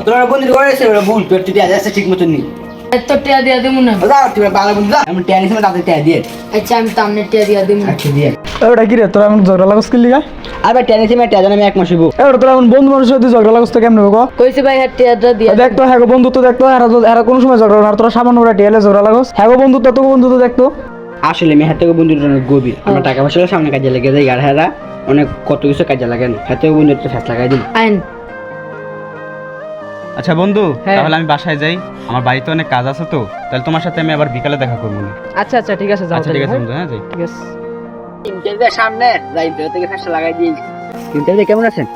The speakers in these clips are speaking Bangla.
তোরা বন্ধু করেছে ওরা ভুল তোর টিয়া যাচ্ছে ঠিক মতন নি তো টিয়া দিয়া দেবো না। দাও তুই ভালো বন্ধু দাও আমি টিয়া নিছি তাতে টিয়া দিয়ে আচ্ছা আমি তো আমনে টিয়া দিয়া দেবো না। আচ্ছা দিয়ে ওটা কি রে তোরা এমন ঝগড়া লাগস কি লিগা? আর ভাই টিয়া নিছি আমি টিয়া জানি আমি এক মাস হইব ওটা তোরা এমন বন্ধু মানুষের সাথে ঝগড়া লাগস তো কেমনে গো? কইছি ভাই হ্যাঁ টিয়াটা দিয়া দেখতো হ্যাঁ বন্ধুত্ব দেখতো এরা কোনো সময় ঝগড়া না, তোরা সামান্য ওরা টিয়ালে ঝগড়া লাগস। হ্যাঁ বন্ধুত্ব তো বন্ধুত্ব দেখতো। আসলে আমি হাতে বন্ধুটা অনেক গভীর আমার টাকা পয়সা সামনে কাজে লেগে যায় আর হেরা অনেক কত কিছু কাজে লাগে না হাতে বন্ধু একটা ফেস লাগাই দিন আইন। আচ্ছা বন্ধু, হ্যাঁ। তাহলে আমি বাসায় যাই, আমার বাড়িতে অনেক কাজ আছে তো, তাহলে তোমার সাথে আমি আবার বিকালে দেখা করবো না। আচ্ছা আচ্ছা ঠিক আছে যাও। আচ্ছা ঠিক আছে বন্ধু, হ্যাঁ যাই। ঠিক আছে। ইন্টারভিউ সামনে যাই তো থেকে ফেস লাগাই দিই ইন্টারভিউ কেমন আছেন?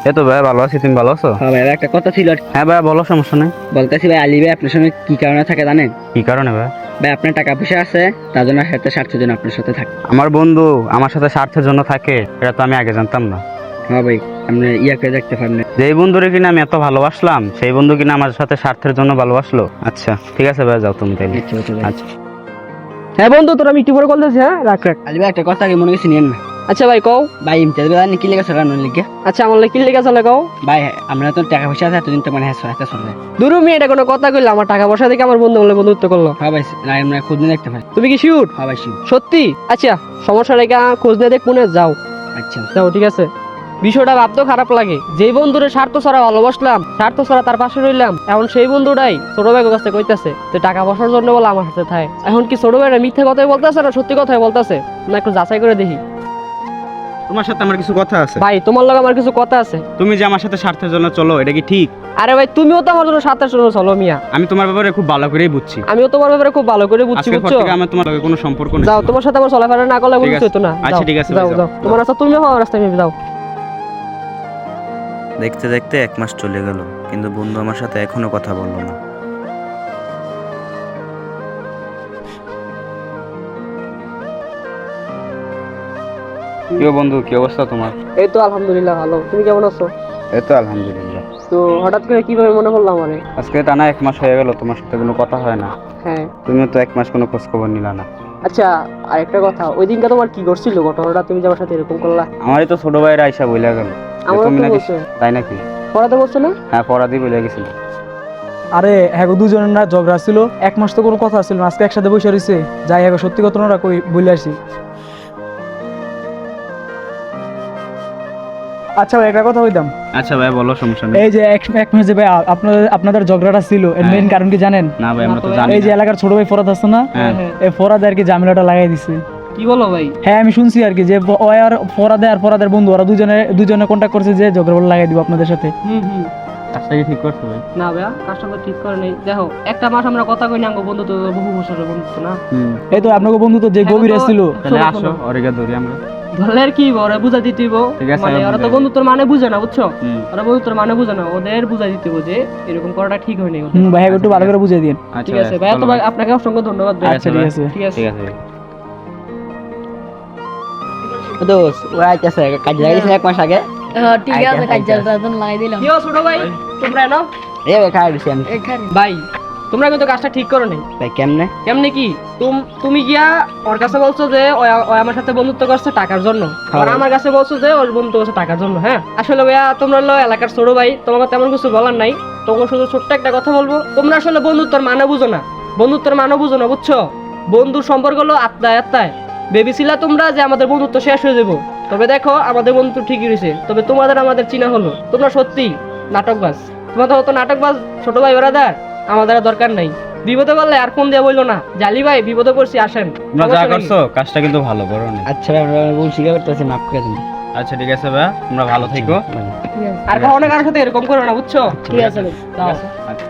এই তো ভাই ভালো আছি, তুমি ভালো আছো? হ্যাঁ ভাই একটা কথা ছিল হ্যাঁ ভাই বলো, সমস্যা নেই। বলতেছি ভাই আলী ভাই আপনার সঙ্গে কি কারণে থাকে জানেন? কি কারণে ভাই? ভাই আপনার টাকা পয়সা আছে তার জন্য সাথে স্বার্থের জন্য আপনার সাথে থাকে। আমার বন্ধু আমার সাথে স্বার্থের জন্য থাকে, এটা তো আমি আগে জানতাম না। হ্যাঁ ভাই আপনি ইয়াকে দেখতে পারেন যেই বন্ধুরে কিনা আমি এত ভালোবাসলাম সেই বন্ধু কিনা আমার সাথে স্বার্থের জন্য ভালোবাসলো। আচ্ছা ঠিক আছে ভাই, যাও তুমি তাইলে। আচ্ছা হ্যাঁ বন্ধু তোরা আমি একটু পরে কল দিছি। হ্যাঁ রাখ রাখ। আলী ভাই একটা কথা আগে মনে কিছু নিয়েন না আচ্ছা ভাই কও। ভাই ইন্টারভিউ জানি কি লেগে চলে আনার লিখে আচ্ছা আমার কি লেগে চলে কও। ভাই আমরা তো টাকা পয়সা আছে এতদিন তো মানে হাতে চলে দুরু এটা কোনো কথা কইলা, আমার টাকা পয়সা থেকে আমার বন্ধু বলে বন্ধুত্ব করলো। হ্যাঁ ভাই না আমরা খোঁজ নিয়ে দেখতে পাই। তুমি কি শিওর? হ্যাঁ ভাই শিব সত্যি? আচ্ছা সমস্যা নাই, খোঁজ নিয়ে দেখ মনে যাও। আচ্ছা যাও ঠিক আছে। বিষয়টা ভাবতেও খারাপ লাগে, যেই বন্ধুরে স্বার্থ ছাড়া ভালোবাসলাম, স্বার্থ ছাড়া তার পাশে রইলাম, এখন সেই বন্ধুটাই ছোট ভাইয়ের কাছে কইতাছে যে টাকা পয়সার জন্য বলে আমার হাতে থাকে। এখন কি ছোট ভাইরা মিথ্যে কথাই বলতেছে না সত্যি কথাই বলতেছে না একটু যাচাই করে দেখি। তোমার সাথে আমার কিছু কথা আছে। ভাই তোমার লগে আমার কিছু কথা আছে। তুমি যে আমার সাথে স্বার্থের জন্য চলো, এটা কি ঠিক? আরে ভাই তুমিও তো আমার জন্য স্বার্থের জন্য চলো মিয়া। আমি তোমার ব্যাপারে খুব ভালো করেই বুঝছি। আমিও তোমার ব্যাপারে খুব ভালো করে বুঝছি, আজকের পর বুঝছো? থেকে আমার তোমার লগে কোনো সম্পর্ক নেই। যাও, তোমার সাথে আমার চলাফেরা না করলে ঠিক বুঝছো আছে। তো না। আচ্ছা, যাও, ঠিক আছে, যাও যাও। যাও, তোমার রাস্তা তুমি হও, রাস্তা আমি যাও। দেখতে দেখতে 1 মাস চলে গেল, কিন্তু বন্ধু আমার সাথে এখনো কথা বললো না। কি বন্ধু, কি অবস্থা তোমার? এই তো আলহামদুলিল্লাহ ভালো, তুমি কেমন আছো? এই তো আলহামদুলিল্লাহ। তো হঠাৎ করে কিভাবে মনে পড়লো আমারে? আজকে টানা 1 মাস হয়ে গেল তোমার সাথে কোনো কথা হয় না, হ্যাঁ তুমিও তো 1 মাস কোনো খোঁজ খবর নিলা না। আচ্ছা আরেকটা কথা, ওই দিনটা তোমার কি করছিল ঘটনাটা, তুমি যে আমার সাথে এরকম করলা? আমারই তো ছোট ভাইয়ের আইসা বইলা গেল। আমারও তুমি তো নাকি, বলছে। তাই নাকি? পড়াতে বলছো না? হ্যাঁ পরাদি বলে গেছিল। আরে হ্যাঁ দুজনের না ঝগড়া ছিল, 1 মাস তো কোনো কথা ছিল না, আজকে একসাথে বসে রয়েছে। যাই হ্যাঁ সত্যি ঘটনাটা কই বলে আসি। আচ্ছা ভাই একটা কথা কইতাম। আচ্ছা ভাই বলো, সমস্যা নেই। এই যে এক মাস যে ভাই আপনাদের ঝগড়াটা ছিল, এর মেইন কারণ কি জানেন? না ভাই আমরা তো না তো জানি এই যে না। এলাকার ছোট ভাই ফরাদ আছে না, হ্যাঁ। এই ফরাদ আর কি ঝামেলাটা লাগাই দিছে। কি বলো ভাই? হ্যাঁ আমি শুনছি আর কি যে ও আর ফরাদের বন্ধু ওরা দুজনে কন্ট্যাক্ট করছে যে ঝগড়া লাগাই দিব আপনাদের সাথে। কাজটা কি ঠিক করছো ভাই? না ভাইয়া কাজটা তো ঠিক করে নেই। দেখো একটা মাস আমরা কথা কই না, বন্ধু তো বহু বছরের বন্ধু না। এই তো আপনাকে বন্ধু তো যে গভীর এখন তো- ছিল। তাহলে শোনো, আসো শোনো। ওরেগা ধরি আমরা। ধরলে আর কি ওরা বুঝা দিতে হইব, ঠিক আছে, মানে আমি ওরা তো বুঝাই বন্ধুত্বর মানে বুঝে না, বুঝছো? হুম। ওরা বন্ধুত্বর মানে বুঝে না, ওদের বুঝাই দিতে হইব যে এরকম করাটা ঠিক হয়নি ওদের। ভাই একটু ভালো করে বুঝিয়ে দিন। আচ্ছা ঠিক আছে ভাইয়া, চলো তোমাকে আপনাকে অসংখ্য ধন্যবাদ ভাই। আচ্ছা ঠিক আছে। ঠিক আছে। ঠিক আছে। দোস্ত ওরা আইতেছে কাজে লাগিয়েছে এক মাস আগে ঠিক আচ্ছা, আছে আচ্ছা। কাজ লাগাই দিলাম। কি ছোট ভাই তোমরা এনো এই ভাই খাই দিছি আমি ভাই, তোমরা কিন্তু কাজটা ঠিক করো নাই। ভাই কেমনে কেমনে কি? তুমি গিয়া ওর কাছে বলছো যে ও আমার সাথে বন্ধুত্ব করছে টাকার জন্য, আর আমার কাছে বলছো যে ওর বন্ধুত্ব করছে টাকার জন্য। হ্যাঁ আসলে ভাইয়া তোমরা হলো এলাকার ছোট ভাই, তোমাকে তেমন কিছু বলার নাই। তোমাকে শুধু ছোট্ট একটা কথা বলবো, তোমরা আসলে বন্ধুত্বর মানে বুঝো না, বুঝছো? বন্ধুর সম্পর্ক হলো আত্মায় আত্মায়। ভেবেছিলা তোমরা যে আমাদের বন্ধুত্ব শেষ হয়ে যাবো, তবে দেখো আমাদের বন্ধুত্ব ঠিকই রয়েছে। তবে তোমাদের আমাদের চিনা হলো, তোমরা সত্যি নাটকবাজ, তোমাদের হতো নাটকবাজ ছোট ভাই ব্রাদার। আমাদের আর দরকার নাই, বিপদে বললে আর ফোন দিয়ে বললো না জালি ভাই বিপদে পড়ছি আসেন। তোমরা যা সমস্যা নেই। করছো কাজটা কিন্তু ভালো করো না। আচ্ছা ভাই আমরা ভুল স্বীকার করতেছি মাফ করে দিন আচ্ছা ঠিক আছে ভাই, তোমরা ভালো থেকো। আর কখনো কারোর সাথে এরকম করো না, বুঝছো? ঠিক আছে। যাও। আচ্ছা।